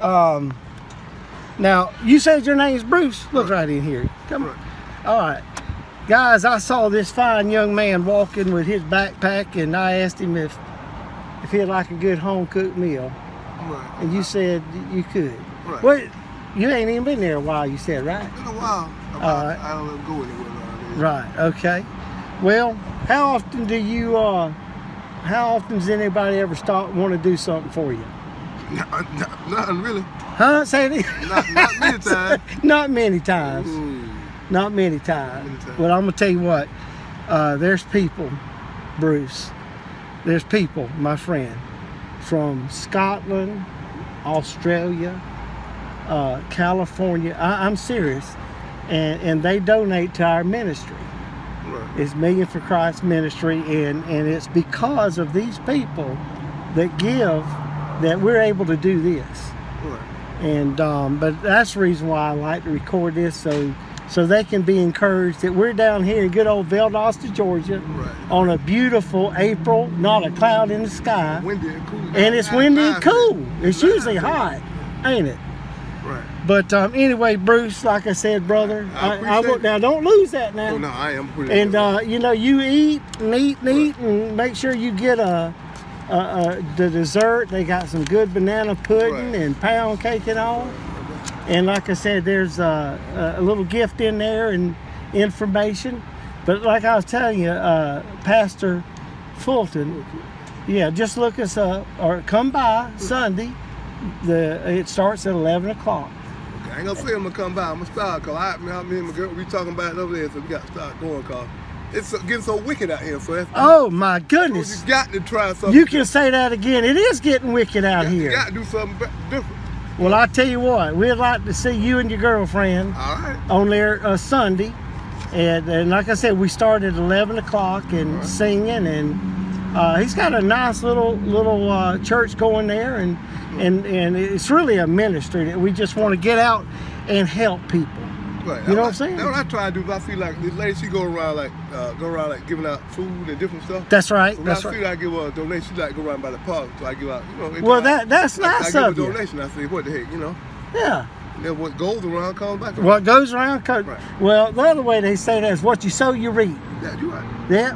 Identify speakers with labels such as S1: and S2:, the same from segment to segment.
S1: Now, you said your name's Bruce. Look right in here. Come on. All right. Guys, I saw this fine young man walking with his backpack, and I asked him if he'd like a good home-cooked meal.
S2: Right.
S1: And you said you could.
S2: Right.
S1: Well, you ain't even been there a while, you said, right?
S2: It's been a while. I don't let him go anywhere nowadays.
S1: Right, okay. Well, how often does anybody ever want to do something for you?
S2: Nothing really.
S1: Huh? Say it again.
S2: Not many times.
S1: Not many times.
S2: Ooh.
S1: Not many times. Well, I'm going to tell you what. There's people, Bruce. There's people, my friend, from Scotland, Australia, California. I'm serious. And they donate to our ministry.
S2: Right.
S1: It's Million for Christ Ministry, and it's because of these people that give that we're able to do this.
S2: Right.
S1: And but that's the reason why I like to record this, so they can be encouraged that we're down here in good old Valdosta, Georgia,
S2: Right.
S1: on a beautiful April, not a cloud in the sky.
S2: Windy and cool.
S1: And it's windy and cool. It's usually hot, ain't it?
S2: Right.
S1: But anyway, Bruce, like I said, brother, now don't lose that now.
S2: Oh, no, I am pretty.
S1: And you know, you eat and eat and eat, and make sure you get the dessert. They got some good banana pudding and pound cake and all. And like I said, there's a little gift in there and information. But like I was telling you, Pastor Fulton, yeah, just look us up or come by Sunday. It starts at 11 o'clock.
S2: Okay, I ain't gonna say I'm gonna come by. I'm gonna start, cause me and my girl, we talking about it over there, so we got to start going, cause it's getting so wicked out here. So
S1: oh my goodness!
S2: You got to try something.
S1: You can say that again. It is getting wicked out here.
S2: You got to do something different.
S1: Well, I tell you what, we'd like to see you and your girlfriend on there Sunday, and like I said, we start at 11 o'clock and singing, and he's got a nice little church going there, and it's really a ministry that we just want to get out and help people.
S2: Right.
S1: You know what I'm saying?
S2: That's what I try to do. But I feel like this lady, she go around like giving out food and different stuff.
S1: That's right.
S2: So
S1: that's
S2: I feel like I give her a donation. She like go around by the park, so I give out. You know.
S1: Well, that's nice
S2: I
S1: of
S2: give
S1: you.
S2: a donation. I say, what the heck, you know?
S1: Yeah.
S2: And then what goes around comes back around.
S1: What goes around comes. Right. Well, the other way they say that is what you sow, you reap.
S2: Yeah, you right.
S1: Yeah.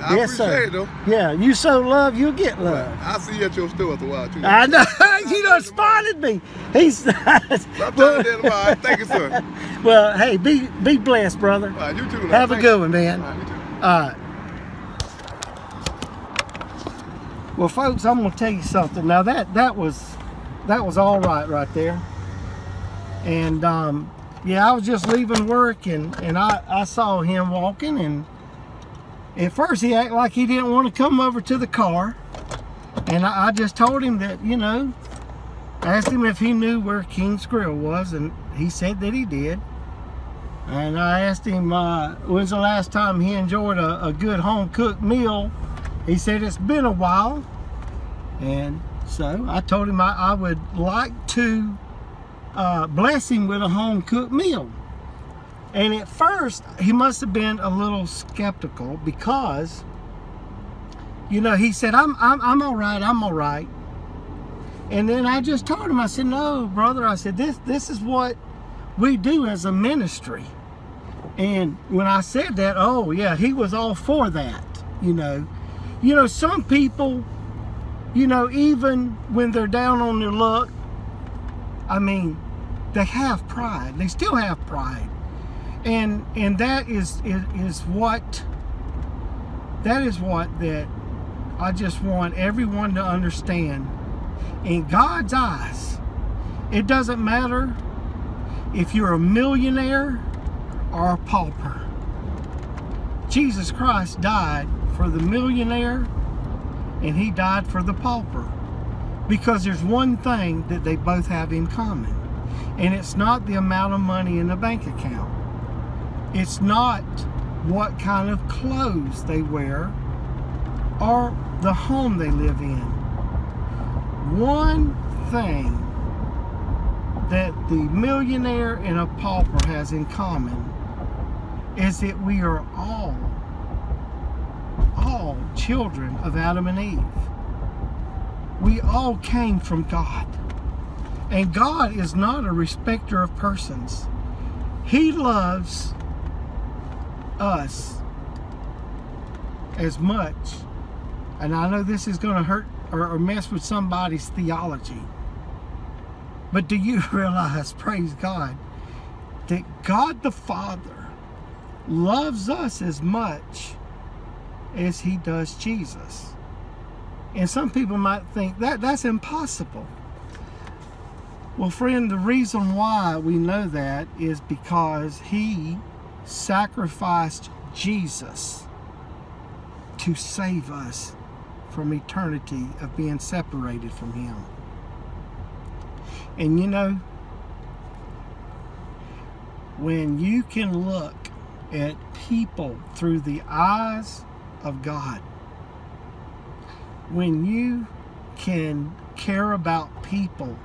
S2: I appreciate it though.
S1: Yeah, you sow love, you'll get love.
S2: Right. I'll see you at your store after a while too.
S1: I know. You done spotted me. He's.
S2: Thank you, sir.
S1: Well, hey, be blessed, brother.
S2: All right, you too.
S1: Have a good one, man.
S2: All right, you too.
S1: All right. Well, folks, I'm gonna tell you something. Now that was all right there. And yeah, I was just leaving work, and I saw him walking, and at first he acted like he didn't want to come over to the car, and I just told him that, you know, asked him if he knew where King's Grill was, and he said that he did. And I asked him when's the last time he enjoyed a good home-cooked meal. He said it's been a while, and so I told him I would like to bless him with a home-cooked meal. And at first, he must have been a little skeptical because, you know, he said, I'm all right, I'm all right. And then I just told him, I said, no, brother, I said, this is what we do as a ministry. And when I said that, oh yeah, he was all for that, you know. You know, some people, you know, even when they're down on their luck, I mean, they have pride. They still have pride. And that is what that I just want everyone to understand. In God's eyes, it doesn't matter if you're a millionaire or a pauper. Jesus Christ died for the millionaire, and he died for the pauper, because there's one thing that they both have in common, and it's not the amount of money in the bank account. It's not what kind of clothes they wear or the home they live in. One thing that the millionaire and a pauper has in common is that we are all children of Adam and Eve. We all came from God. And God is not a respecter of persons. He loves us as much. And I know this is going to hurt or mess with somebody's theology. But do you realize, praise God, that God the Father loves us as much as He does Jesus? And some people might think that's impossible. Well, friend, the reason why we know that is because He sacrificed Jesus to save us from eternity of being separated from Him. And you know, when you can look at people through the eyes of God, when you can care about people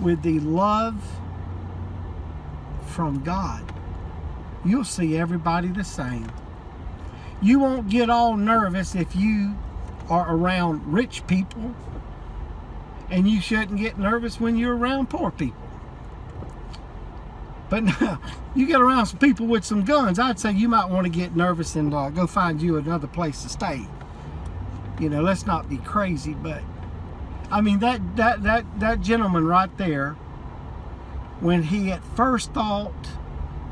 S1: with the love from God, you'll see everybody the same. You won't get all nervous if you are around rich people, and you shouldn't get nervous when you're around poor people. But now, you get around some people with some guns, I'd say you might want to get nervous and go find you another place to stay. You know, let's not be crazy, but I mean, that gentleman right there, when he at first thought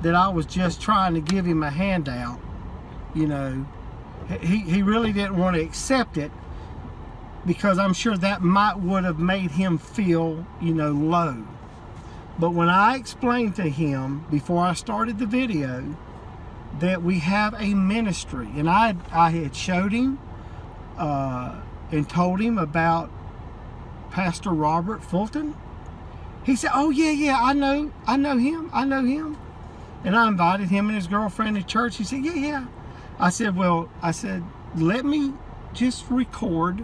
S1: that I was just trying to give him a handout, you know, he really didn't want to accept it, because I'm sure that would have made him feel, you know, low. But when I explained to him before I started the video that we have a ministry, and I had showed him and told him about Pastor Robert Fulton, he said, "Oh yeah, I know him. And I invited him and his girlfriend to church. He said, yeah. I said, let me just record.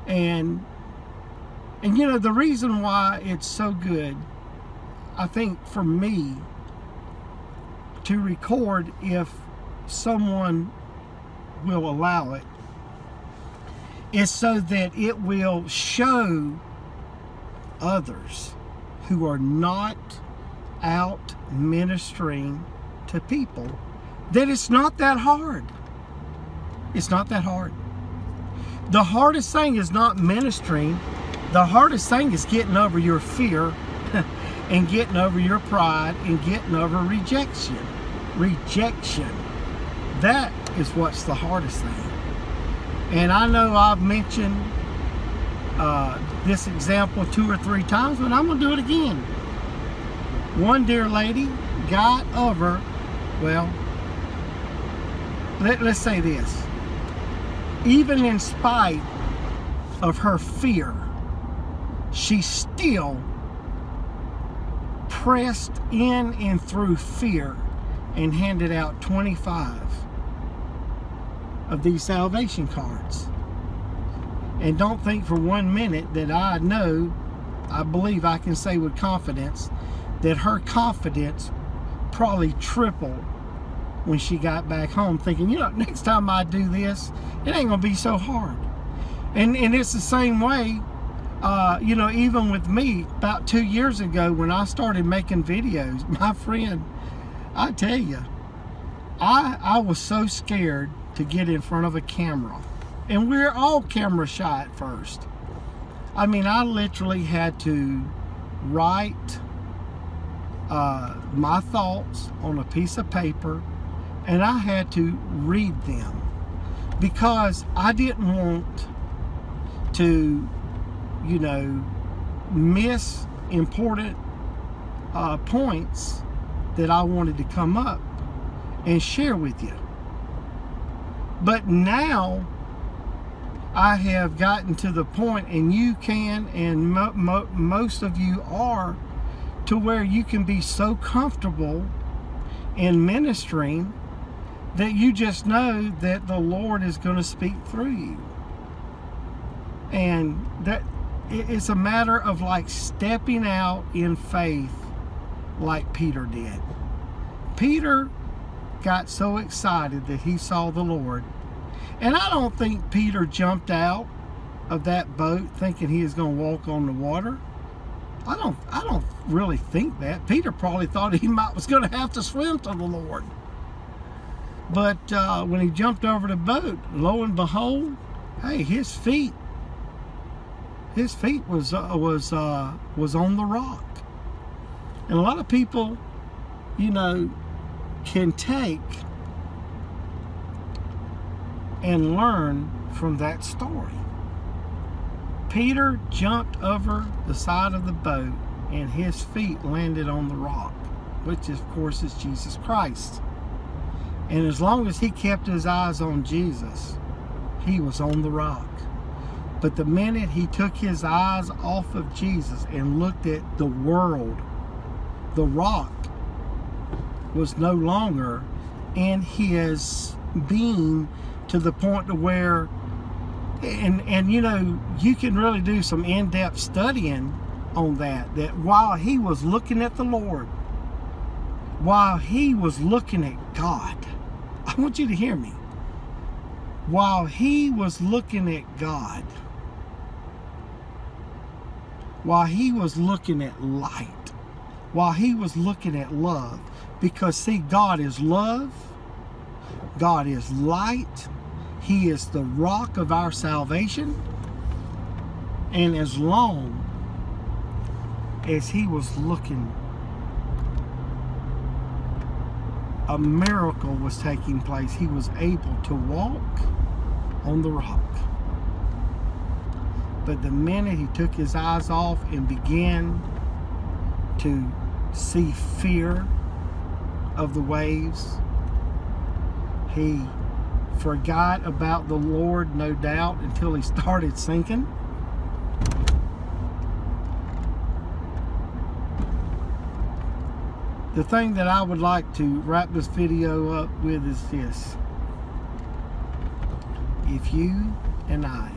S1: And you know, the reason why it's so good, I think, for me to record, if someone will allow it, is so that it will show others who are not out ministering to people that it's not that hard. It's not that hard. The hardest thing is not ministering. The hardest thing is getting over your fear and getting over your pride and getting over rejection. That is what's the hardest thing. And I know I've mentioned this example 2 or 3 times, but I'm going to do it again. One dear lady got over, well, let's say this. Even in spite of her fear, she still pressed in and through fear and handed out 25 of these salvation cards. And don't think for 1 minute that I believe I can say with confidence that her confidence probably tripled when she got back home, thinking, you know, next time I do this, it ain't gonna be so hard. And it's the same way, you know, even with me, about 2 years ago when I started making videos, my friend, I tell you, I was so scared to get in front of a camera. And we're all camera shy at first. I mean, I literally had to write my thoughts on a piece of paper, and I had to read them, because I didn't want to, you know, miss important points that I wanted to come up and share with you. But now I have gotten to the point, and you can, and most of you are, to where you can be so comfortable in ministering that you just know that the Lord is going to speak through you. And that it's a matter of like stepping out in faith like Peter did. Peter got so excited that he saw the Lord. And I don't think Peter jumped out of that boat thinking he was going to walk on the water. I don't really think that. Peter probably thought he was going to have to swim to the Lord. But when he jumped over the boat, lo and behold, hey, his feet was on the rock. And a lot of people, you know, can take and learn from that story. Peter jumped over the side of the boat and his feet landed on the rock, which of course is Jesus Christ. And as long as he kept his eyes on Jesus, he was on the rock. But the minute he took his eyes off of Jesus and looked at the world, the rock was no longer in his being, to the point to where, and you know, you can really do some in-depth studying on that while he was looking at the Lord, while he was looking at God, I want you to hear me, while he was looking at God, while he was looking at light, while he was looking at love, because see, God is love, God is light, he is the rock of our salvation. And as long as he was looking, a miracle was taking place. He was able to walk on the rock. But the minute he took his eyes off and began to see fear of the waves, he forgot about the Lord, no doubt, until he started sinking. The thing that I would like to wrap this video up with is this. If you and I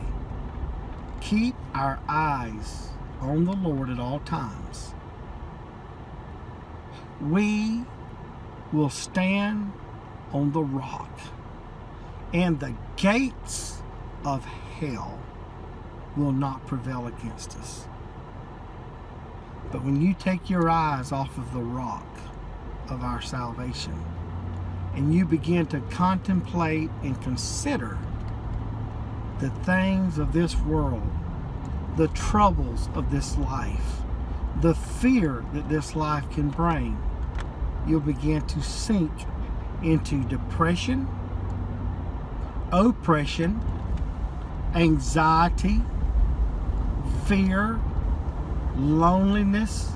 S1: keep our eyes on the Lord at all times, we will stand on the rock, and the gates of hell will not prevail against us. But when you take your eyes off of the rock of our salvation and you begin to contemplate and consider the things of this world, the troubles of this life, the fear that this life can bring, you'll begin to sink into depression, oppression, anxiety, fear, loneliness,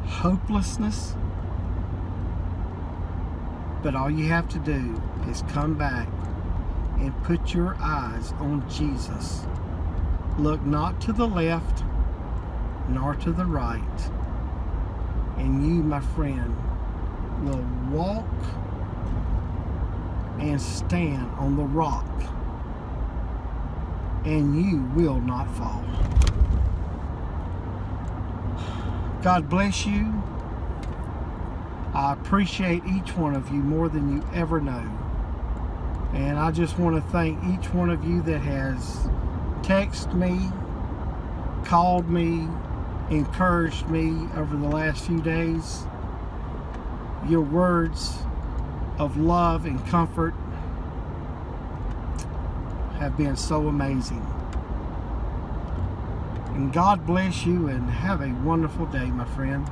S1: hopelessness. But all you have to do is come back and put your eyes on Jesus. Look not to the left nor to the right, and you, my friend, will walk and stand on the rock, and you will not fall. God bless you. I appreciate each one of you more than you ever know. And I just want to thank each one of you that has texted me, called me, encouraged me over the last few days. Your words of love and comfort have been so amazing. And God bless you, and have a wonderful day, my friend.